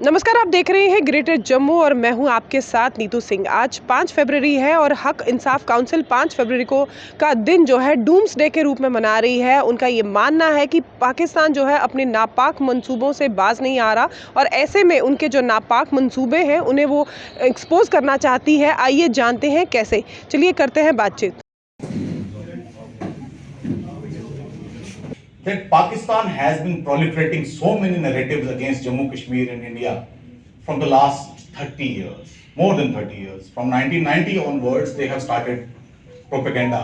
नमस्कार, आप देख रहे हैं ग्रेटर जम्मू और मैं हूं आपके साथ नीतू सिंह। आज 5 फरवरी है और हक इंसाफ काउंसिल 5 फरवरी को का दिन जो है डूम्स डे के रूप में मना रही है। उनका ये मानना है कि पाकिस्तान जो है अपने नापाक मंसूबों से बाज नहीं आ रहा और ऐसे में उनके जो नापाक मंसूबे हैं उन्हें वो एक्सपोज करना चाहती है। आइए जानते हैं कैसे। चलिए करते हैं बातचीत। That Pakistan has been proliferating so many narratives against Jammu Kashmir in India from the last 30 years, more than 30 years. From 1990 onwards, they have started propaganda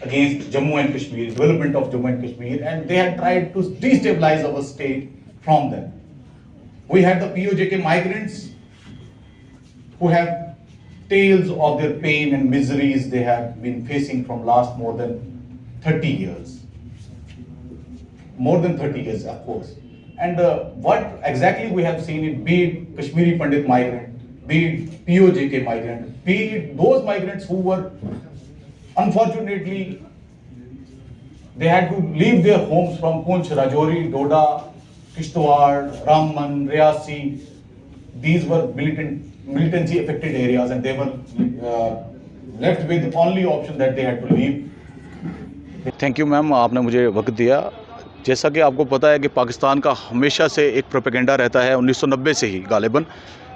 against Jammu and Kashmir, development of Jammu and Kashmir, and they have tried to destabilize our state from them. We had the POJK migrants who have tales of their pain and miseries they have been facing from last more than 30 years. More than 30 years, of course. And what exactly we have seen it, be it Kashmiri Pandit migrant, be it POJK migrant, be it those migrants who were, unfortunately, they had to leave their homes from Poonch, Rajouri, Doda, Kishtwar, Ramban, Riyasi. These were militancy affected areas and they were left with the only option that they had to leave. Thank you ma'am, आपने मुझे वक्त दिया। जैसा कि आपको पता है कि पाकिस्तान का हमेशा से एक प्रोपेगेंडा रहता है 1990 से ही गालिबन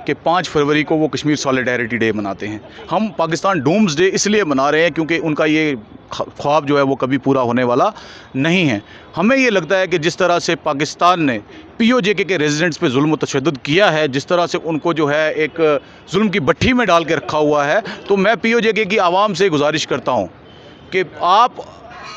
कि 5 फरवरी को वो कश्मीर सॉलिडेरिटी डे मनाते हैं। हम पाकिस्तान डूम्स डे इसलिए मना रहे हैं क्योंकि उनका ये ख्वाब जो है वो कभी पूरा होने वाला नहीं है। हमें ये लगता है कि जिस तरह से पाकिस्तान ने POJK के रेजिडेंट्स पे जुल्म तशद्दुद किया है, जिस तरह से उनको जो है एक जुल्म की भट्ठी में डाल के रखा हुआ है, तो मैं POJK की आवाम से गुजारिश करता हूँ कि आप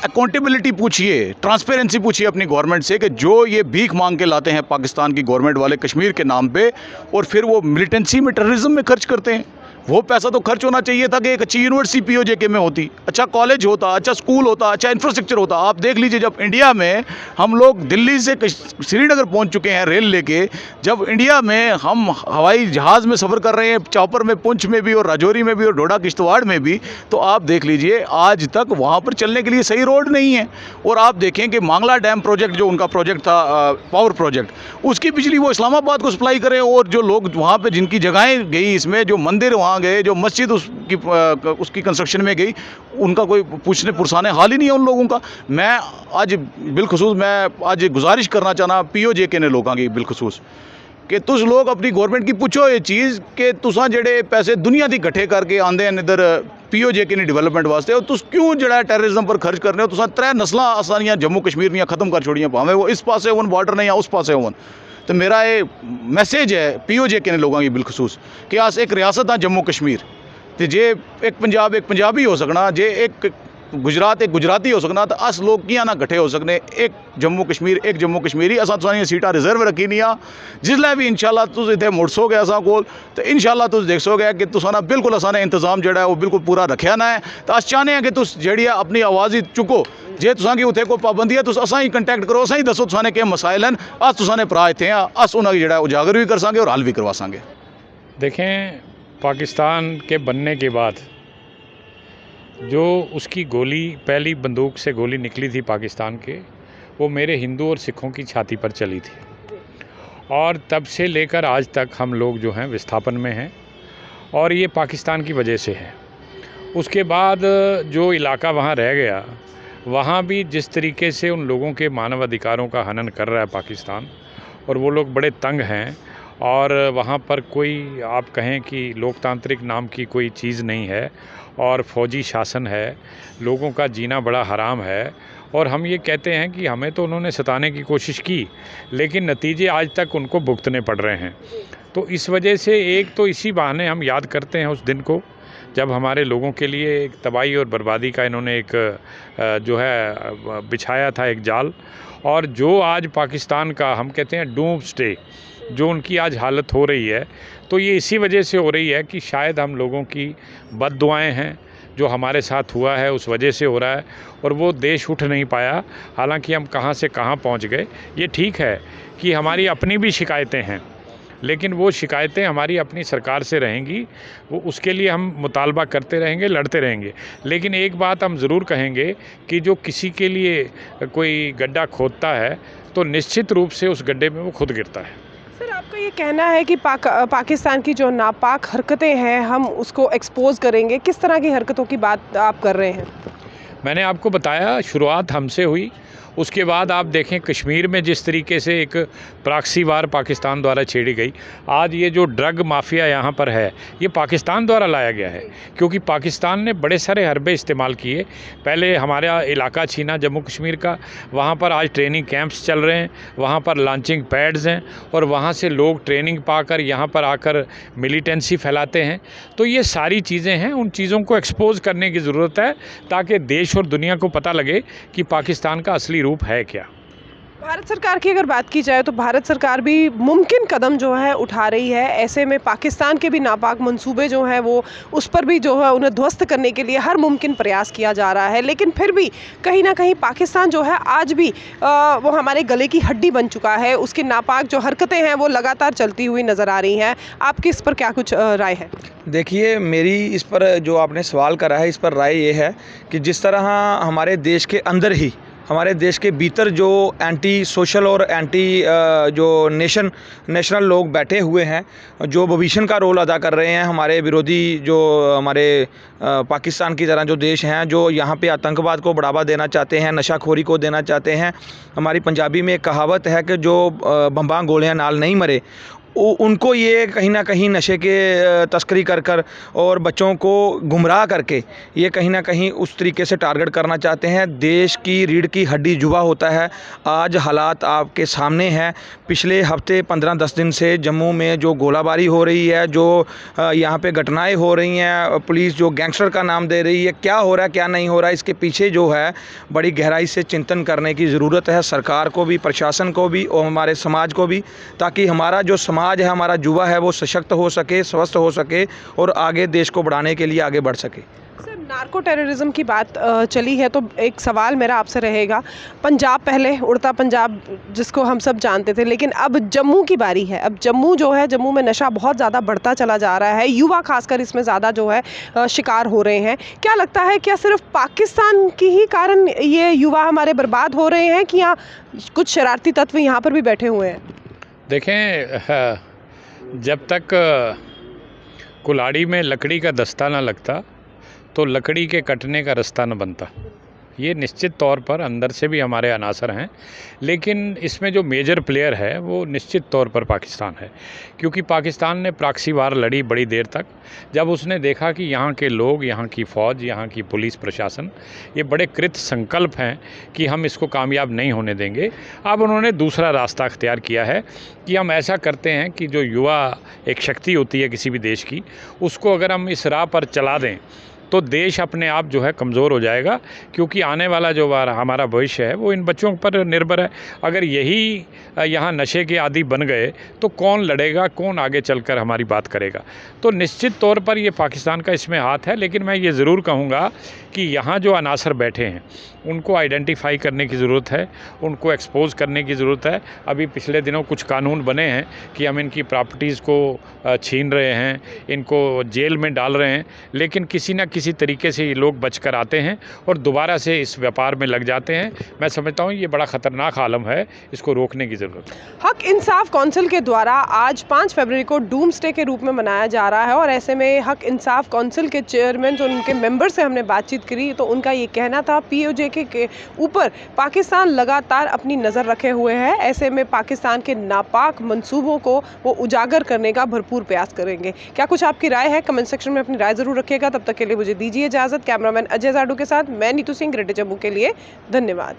अकाउंटेबिलिटी पूछिए, ट्रांसपेरेंसी पूछिए अपनी गवर्नमेंट से कि जो ये भीख मांग के लाते हैं पाकिस्तान की गवर्नमेंट वाले कश्मीर के नाम पे और फिर वो मिलिटेंसी में, टेररिज्म में खर्च करते हैं। वो पैसा तो खर्च होना चाहिए था कि एक अच्छी यूनिवर्सिटी POJK में होती, अच्छा कॉलेज होता, अच्छा स्कूल होता, अच्छा इंफ्रास्ट्रक्चर होता। आप देख लीजिए, जब इंडिया में हम लोग दिल्ली से श्रीनगर पहुंच चुके हैं रेल लेके, जब इंडिया में हम हवाई जहाज़ में सफ़र कर रहे हैं, चॉपर में, पुंछ में भी और राजौरी में भी और डोडा किश्तवाड़ में भी, तो आप देख लीजिए आज तक वहाँ पर चलने के लिए सही रोड नहीं है। और आप देखें कि मांगला डैम प्रोजेक्ट जो उनका प्रोजेक्ट था, पावर प्रोजेक्ट, उसकी बिजली वो इस्लामाबाद को सप्लाई करें और जो लोग वहाँ पर जिनकी जगहें गई, इसमें जो मंदिर वहाँ गए, जो मस्जिद उसकी कंस्ट्रक्शन में गई, उनका कोई पूछने पुरसाने हाल ही नहीं है उन लोगों का। मैं आज बिलखसूस गुजारिश करना चाहना POJK ने लोगों की बिलखसूस कि तुस लोग अपनी गवर्नमेंट की पूछो ये चीज़ कि तुसां जेडे पैसे दुनिया दी इकट्ठे करके आंदे हैं इधर POJK ने डिवेलपमेंट वास्ते, और तुस क्यों जड़ा टेररिज्म पर खर्च कर रहे हो। तुसां 3 नस्लां आसानियां जम्मू कश्मीर दियां खत्म कर छोड़ियां, भावें वो इस पासे होवन बॉर्डर ने या उस पासे होवन। तो मेरा ये मैसेज है POJK ने लोगों की बिलखसूस कि अस एक रियासत हाँ जम्मू कश्मीर, तो जे एक पंजाब एक पंजाबी हो सकना, जे एक गुजरात एक गुजराती हो सकना, तो अस लोग कियां ना इकट्ठे हो सकने। एक जम्मू कश्मीर एक जम्मू कश्मीरी। असां तुसां सीटां रिजर्व रखी दियां, जिसलै भी इंशाल्लाह तुस इत्थे मुड़सोगे असां कोल, तो इंशाल्लाह तुस देखोगे कि तुसां ना बिल्कुल असां ने इंतजाम जेड़ा है वो बिल्कुल पूरा रखा ना है। तो अस चाहते हैं कि तुस जेड़ी अपनी आवाज़ ही चुको, जे तुसां की उत्थे कोई पाबंदी है तुस असां ही कंटैक्ट करो, असां ही दसो तुसां ने केह् मसाइल हैं, अस तुसां ने भरा इत्थे हैं, अस उन्हां जेड़ा उजागर भी कर सकेंगे और हल भी करवा सकेंगे। देखें, पाकिस्तान के बनने के बाद जो उसकी गोली, पहली बंदूक से गोली निकली थी पाकिस्तान के, वो मेरे हिंदू और सिखों की छाती पर चली थी। और तब से लेकर आज तक हम लोग जो हैं विस्थापन में हैं और ये पाकिस्तान की वजह से है। उसके बाद जो इलाका वहाँ रह गया, वहाँ भी जिस तरीके से उन लोगों के मानव अधिकारों का हनन कर रहा है पाकिस्तान, और वो लोग बड़े तंग हैं। और वहाँ पर कोई आप कहें कि लोकतांत्रिक नाम की कोई चीज़ नहीं है और फौजी शासन है, लोगों का जीना बड़ा हराम है। और हम ये कहते हैं कि हमें तो उन्होंने सताने की कोशिश की, लेकिन नतीजे आज तक उनको भुगतने पड़ रहे हैं। तो इस वजह से एक तो इसी बहाने हम याद करते हैं उस दिन को जब हमारे लोगों के लिए एक तबाही और बर्बादी का इन्होंने एक जो है बिछाया था एक जाल। और जो आज पाकिस्तान का हम कहते हैं डूम्स डे, जो उनकी आज हालत हो रही है, तो ये इसी वजह से हो रही है कि शायद हम लोगों की बद्दुआएं हैं, जो हमारे साथ हुआ है उस वजह से हो रहा है, और वो देश उठ नहीं पाया। हालांकि हम कहां से कहां पहुंच गए। ये ठीक है कि हमारी अपनी भी शिकायतें हैं, लेकिन वो शिकायतें हमारी अपनी सरकार से रहेंगी, वो उसके लिए हम मुतालबा करते रहेंगे, लड़ते रहेंगे। लेकिन एक बात हम ज़रूर कहेंगे कि जो किसी के लिए कोई गड्ढा खोदता है तो निश्चित रूप से उस गड्ढे में वो खुद गिरता है। सर, आप आपका ये कहना है कि पाकिस्तान की जो नापाक हरकतें हैं हम उसको एक्सपोज करेंगे, किस तरह की हरकतों की बात आप कर रहे हैं? मैंने आपको बताया शुरुआत हमसे हुई, उसके बाद आप देखें कश्मीर में जिस तरीके से एक प्रॉक्सी वार पाकिस्तान द्वारा छेड़ी गई। आज ये जो ड्रग माफिया यहाँ पर है ये पाकिस्तान द्वारा लाया गया है, क्योंकि पाकिस्तान ने बड़े सारे हरबे इस्तेमाल किए। पहले हमारा इलाका छीना जम्मू कश्मीर का, वहाँ पर आज ट्रेनिंग कैंप्स चल रहे हैं, वहाँ पर लॉन्चिंग पैड्स हैं और वहाँ से लोग ट्रेनिंग पाकर यहाँ पर आकर मिलिटेंसी फैलाते हैं। तो ये सारी चीज़ें हैं, उन चीज़ों को एक्सपोज करने की ज़रूरत है ताकि देश और दुनिया को पता लगे कि पाकिस्तान का असली रूप है क्या। भारत सरकार की अगर बात की जाए तो भारत सरकार भी मुमकिन कदम जो है उठा रही है। ऐसे में पाकिस्तान के भी नापाक मंसूबे जो हैं वो उस पर भी जो है उन्हें ध्वस्त करने के लिए हर मुमकिन प्रयास किया जा रहा है। लेकिन फिर भी कहीं ना कहीं पाकिस्तान जो है आज भी वो हमारे गले की हड्डी बन चुका है। उसकी नापाक जो हरकतें हैं वो लगातार चलती हुई नज़र आ रही हैं। आपकी इस पर क्या कुछ राय है? देखिए, मेरी इस पर जो आपने सवाल करा है इस पर राय ये है कि जिस तरह हमारे देश के अंदर ही, हमारे देश के भीतर जो एंटी सोशल और एंटी जो नेशनल लोग बैठे हुए हैं, जो भविष्य का रोल अदा कर रहे हैं, हमारे विरोधी जो हमारे पाकिस्तान की तरह जो देश हैं, जो यहाँ पे आतंकवाद को बढ़ावा देना चाहते हैं, नशाखोरी को देना चाहते हैं। हमारी पंजाबी में एक कहावत है कि जो बम्बा गोलियां नाल नहीं मरे, उनको ये कहीं ना कहीं नशे के तस्करी कर और बच्चों को गुमराह करके ये कहीं ना कहीं उस तरीके से टारगेट करना चाहते हैं। देश की रीढ़ की हड्डी जुबा होता है। आज हालात आपके सामने हैं। पिछले हफ्ते 15-10 दिन से जम्मू में जो गोलाबारी हो रही है, जो यहाँ पे घटनाएं हो रही हैं, पुलिस जो गैंगस्टर का नाम दे रही है, क्या हो रहा है क्या नहीं हो रहा है, इसके पीछे जो है बड़ी गहराई से चिंतन करने की ज़रूरत है, सरकार को भी, प्रशासन को भी और हमारे समाज को भी, ताकि हमारा जो समाज है, हमारा युवा है, वो सशक्त हो सके, स्वस्थ हो सके और आगे देश को बढ़ाने के लिए आगे बढ़ सके। सर, नार्को टेररिज्म की बात चली है तो एक सवाल मेरा आपसे रहेगा। पंजाब पहले उड़ता पंजाब जिसको हम सब जानते थे, लेकिन अब जम्मू की बारी है। अब जम्मू जो है, जम्मू में नशा बहुत ज़्यादा बढ़ता चला जा रहा है। युवा खासकर इसमें ज़्यादा जो है शिकार हो रहे हैं। क्या लगता है, क्या सिर्फ पाकिस्तान की ही कारण ये युवा हमारे बर्बाद हो रहे हैं कि यहाँ कुछ शरारती तत्व यहाँ पर भी बैठे हुए हैं? देखें, जब तक कुल्हाड़ी में लकड़ी का दस्ता ना लगता तो लकड़ी के कटने का रास्ता न बनता। ये निश्चित तौर पर अंदर से भी हमारे अनासर हैं, लेकिन इसमें जो मेजर प्लेयर है वो निश्चित तौर पर पाकिस्तान है, क्योंकि पाकिस्तान ने प्रॉक्सी वार लड़ी बड़ी देर तक। जब उसने देखा कि यहाँ के लोग, यहाँ की फ़ौज, यहाँ की पुलिस प्रशासन ये बड़े कृत संकल्प हैं कि हम इसको कामयाब नहीं होने देंगे, अब उन्होंने दूसरा रास्ता अख्तियार किया है कि हम ऐसा करते हैं कि जो युवा एक शक्ति होती है किसी भी देश की, उसको अगर हम इस राह पर चला दें तो देश अपने आप जो है कमज़ोर हो जाएगा, क्योंकि आने वाला जो हमारा भविष्य है वो इन बच्चों पर निर्भर है। अगर यही यहाँ नशे के आदी बन गए तो कौन लड़ेगा, कौन आगे चलकर हमारी बात करेगा? तो निश्चित तौर पर ये पाकिस्तान का इसमें हाथ है। लेकिन मैं ये ज़रूर कहूँगा कि यहाँ जो अनासर बैठे हैं उनको आइडेंटिफाई करने की ज़रूरत है, उनको एक्सपोज करने की ज़रूरत है। अभी पिछले दिनों कुछ कानून बने हैं कि हम इनकी प्रॉपर्टीज़ को छीन रहे हैं, इनको जेल में डाल रहे हैं, लेकिन किसी न किसी तरीके से ये लोग बचकर आते हैं और दोबारा से इस व्यापार में लग जाते हैं। मैं समझता हूँ ये बड़ा ख़तरनाक आलम है, इसको रोकने की ज़रूरत है। हक इंसाफ काउंसिल के द्वारा आज 5 फरवरी को डूम्सडे के रूप में मनाया जा रहा है और ऐसे में हक इंसाफ काउंसिल के चेयरमैन और उनके मेंबर से हमने बातचीत करी तो उनका ये कहना था पीओजे के ऊपर पाकिस्तान लगातार अपनी नज़र रखे हुए है। ऐसे में पाकिस्तान के नापाक मंसूबों को वो उजागर करने का भरपूर प्रयास करेंगे। क्या कुछ आपकी राय है? कमेंट सेक्शन में अपनी राय ज़रूर रखिएगा। तब तक के लिए मुझे दीजिए इजाज़त। कैमरामैन अजय जाडू के साथ मैं नीतू सिंह, ग्रेटर जम्मू के लिए धन्यवाद।